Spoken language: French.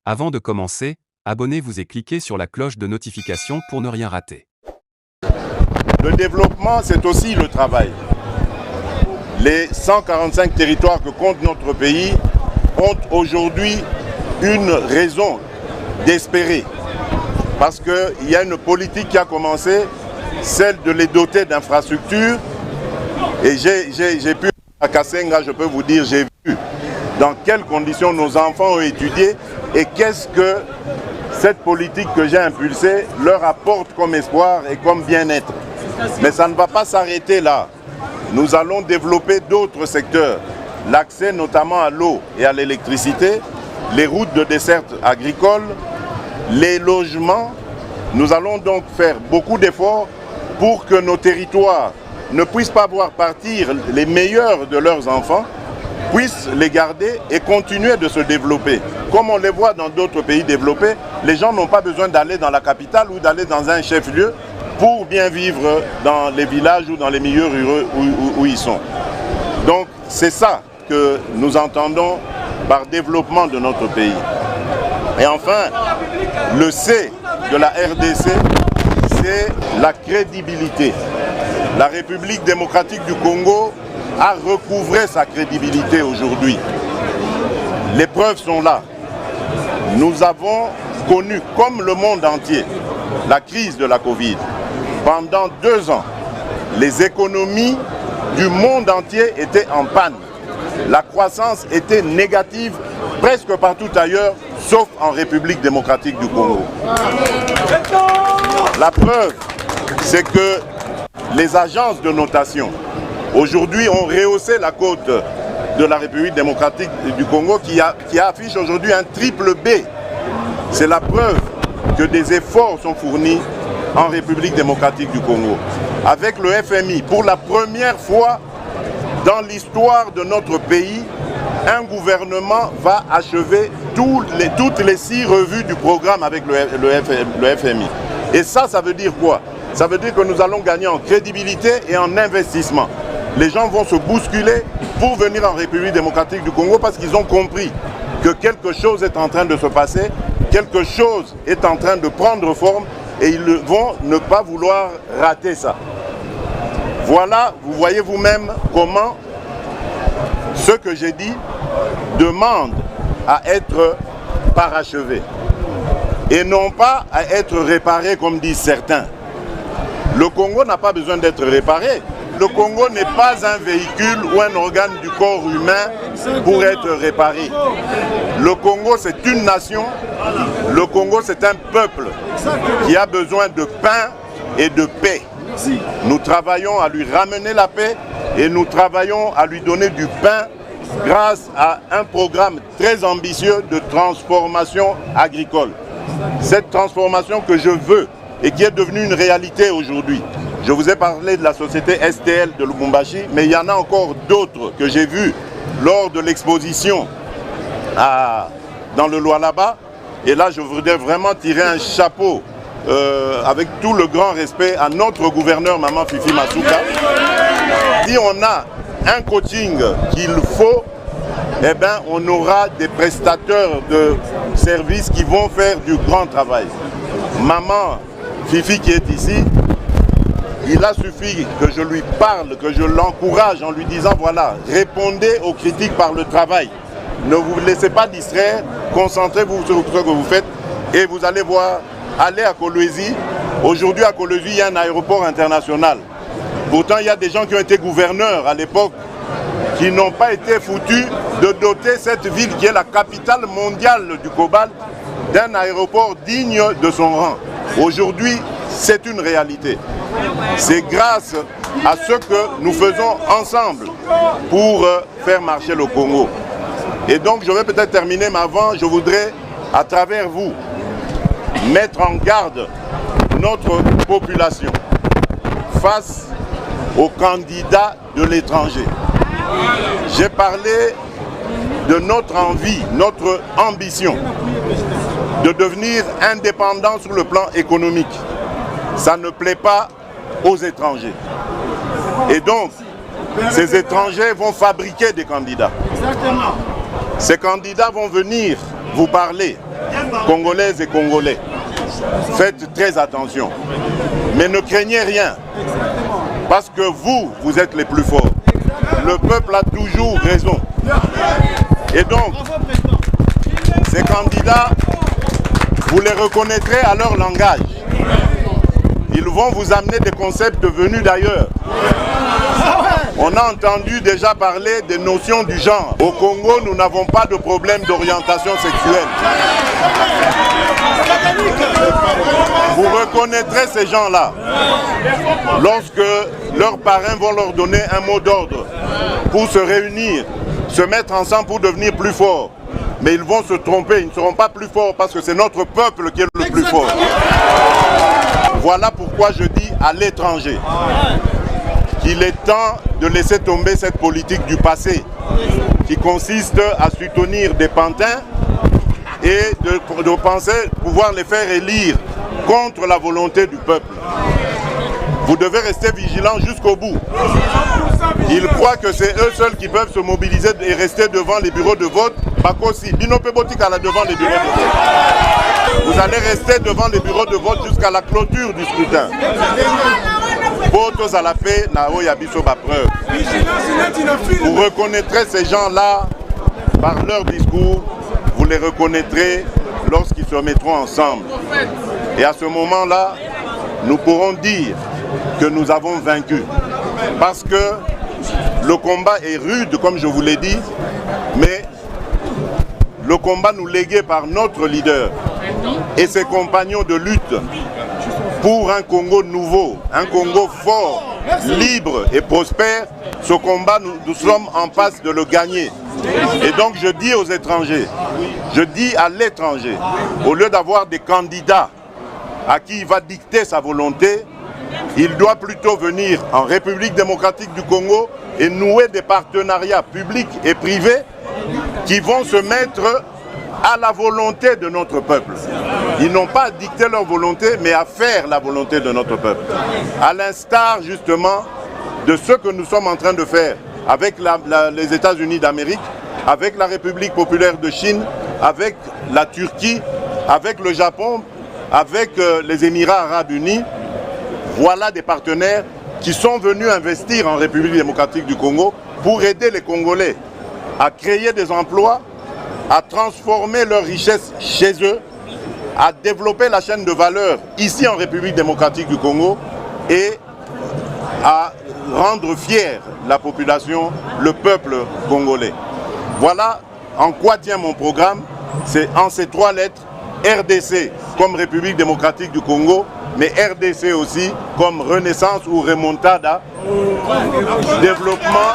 Avant de commencer, abonnez-vous et cliquez sur la cloche de notification pour ne rien rater. Le développement, c'est aussi le travail. Les 145 territoires que compte notre pays ont aujourd'hui une raison d'espérer. Parce qu'il y a une politique qui a commencé, celle de les doter d'infrastructures. Et j'ai pu, à Kassenga, je peux vous dire, j'ai vu dans quelles conditions nos enfants ont étudié et qu'est-ce que cette politique que j'ai impulsée leur apporte comme espoir et comme bien-être. Mais ça ne va pas s'arrêter là. Nous allons développer d'autres secteurs, l'accès notamment à l'eau et à l'électricité, les routes de desserte agricole, les logements. Nous allons donc faire beaucoup d'efforts pour que nos territoires ne puissent pas voir partir les meilleurs de leurs enfants, puissent les garder et continuer de se développer. Comme on les voit dans d'autres pays développés, les gens n'ont pas besoin d'aller dans la capitale ou d'aller dans un chef-lieu pour bien vivre dans les villages ou dans les milieux ruraux où ils sont. Donc c'est ça que nous entendons par développement de notre pays. Et enfin, le C de la RDC, c'est la crédibilité. La République démocratique du Congo a recouvré sa crédibilité aujourd'hui. Les preuves sont là. Nous avons connu, comme le monde entier, la crise de la Covid. Pendant 2 ans, les économies du monde entier étaient en panne. La croissance était négative presque partout ailleurs, sauf en République démocratique du Congo. La preuve, c'est que les agences de notation, aujourd'hui, ont rehaussé la cote de la République démocratique du Congo qui affiche aujourd'hui un triple B. C'est la preuve que des efforts sont fournis en République démocratique du Congo. Avec le FMI, pour la première fois dans l'histoire de notre pays, un gouvernement va achever toutes les 6 revues du programme avec le FMI. Et ça veut dire quoi? Ça veut dire que nous allons gagner en crédibilité et en investissement. Les gens vont se bousculer pour venir en République démocratique du Congo parce qu'ils ont compris que quelque chose est en train de se passer, quelque chose est en train de prendre forme et ils vont ne pas vouloir rater ça. Voilà, vous voyez vous-même comment ce que j'ai dit demande à être parachevé et non pas à être réparé comme disent certains. Le Congo n'a pas besoin d'être réparé. Le Congo n'est pas un véhicule ou un organe du corps humain pour être réparé. Le Congo, c'est une nation. Le Congo, c'est un peuple qui a besoin de pain et de paix. Nous travaillons à lui ramener la paix et nous travaillons à lui donner du pain grâce à un programme très ambitieux de transformation agricole. Cette transformation que je veux et qui est devenue une réalité aujourd'hui. Je vous ai parlé de la société STL de Lubumbashi, mais il y en a encore d'autres que j'ai vues lors de l'exposition dans le Lualaba. Et là, je voudrais vraiment tirer un chapeau avec tout le grand respect à notre gouverneur, Maman Fifi Masuka. Si on a un coaching qu'il faut, eh bien, on aura des prestateurs de services qui vont faire du grand travail. Maman Fifi qui est ici, il a suffi que je lui parle, que je l'encourage en lui disant voilà, répondez aux critiques par le travail. Ne vous laissez pas distraire, concentrez-vous sur ce que vous faites et vous allez voir, allez à Kolwezi. Aujourd'hui à Kolwezi, il y a un aéroport international. Pourtant, il y a des gens qui ont été gouverneurs à l'époque qui n'ont pas été foutus de doter cette ville qui est la capitale mondiale du cobalt d'un aéroport digne de son rang. Aujourd'hui, c'est une réalité. C'est grâce à ce que nous faisons ensemble pour faire marcher le Congo. Et donc, je vais peut-être terminer, mais avant, je voudrais, à travers vous, mettre en garde notre population face aux candidats de l'étranger. J'ai parlé de notre envie, notre ambition de devenir indépendant sur le plan économique. Ça ne plaît pas aux étrangers. Et donc, ces étrangers vont fabriquer des candidats. Ces candidats vont venir vous parlez, Congolaises et Congolais, faites très attention. Mais ne craignez rien, parce que vous êtes les plus forts. Le peuple a toujours raison. Et donc, ces candidats, vous les reconnaîtrez à leur langage. Ils vont vous amener des concepts venus d'ailleurs. On a entendu déjà parler des notions du genre. Au Congo, nous n'avons pas de problème d'orientation sexuelle. Vous reconnaîtrez ces gens-là lorsque leurs parrains vont leur donner un mot d'ordre pour se réunir, se mettre ensemble pour devenir plus forts. Mais ils vont se tromper, ils ne seront pas plus forts parce que c'est notre peuple qui est le plus fort. Voilà pourquoi je dis à l'étranger qu'il est temps de laisser tomber cette politique du passé qui consiste à soutenir des pantins et de penser pouvoir les faire élire contre la volonté du peuple. Vous devez rester vigilants jusqu'au bout. Ils croient que c'est eux seuls qui peuvent se mobiliser et rester devant les bureaux de vote. Bakosi, Binope Botikala devant les bureaux de vote. Vous allez rester devant les bureaux de vote jusqu'à la clôture du scrutin. Votos à la paix, Nao Yabiso preuve. Vous reconnaîtrez ces gens-là par leur discours. Vous les reconnaîtrez lorsqu'ils se mettront ensemble. Et à ce moment-là, nous pourrons dire que nous avons vaincu. Parce que le combat est rude, comme je vous l'ai dit, mais le combat nous légué par notre leader et ses compagnons de lutte pour un Congo nouveau, un Congo fort, libre et prospère, ce combat, nous sommes en passe de le gagner. Et donc je dis aux étrangers, je dis à l'étranger, au lieu d'avoir des candidats à qui il va dicter sa volonté, il doit plutôt venir en République démocratique du Congo et nouer des partenariats publics et privés qui vont se mettre à la volonté de notre peuple. Ils n'ont pas à dicter leur volonté, mais à faire la volonté de notre peuple. À l'instar justement de ce que nous sommes en train de faire avec les États-Unis d'Amérique, avec la République populaire de Chine, avec la Turquie, avec le Japon, avec les Émirats arabes unis. Voilà des partenaires qui sont venus investir en République démocratique du Congo pour aider les Congolais à créer des emplois, à transformer leurs richesses chez eux, à développer la chaîne de valeur ici en République démocratique du Congo et à rendre fier la population, le peuple congolais. Voilà en quoi tient mon programme, c'est en ces 3 lettres, RDC comme République démocratique du Congo, mais RDC aussi comme Renaissance ou Remontada, développement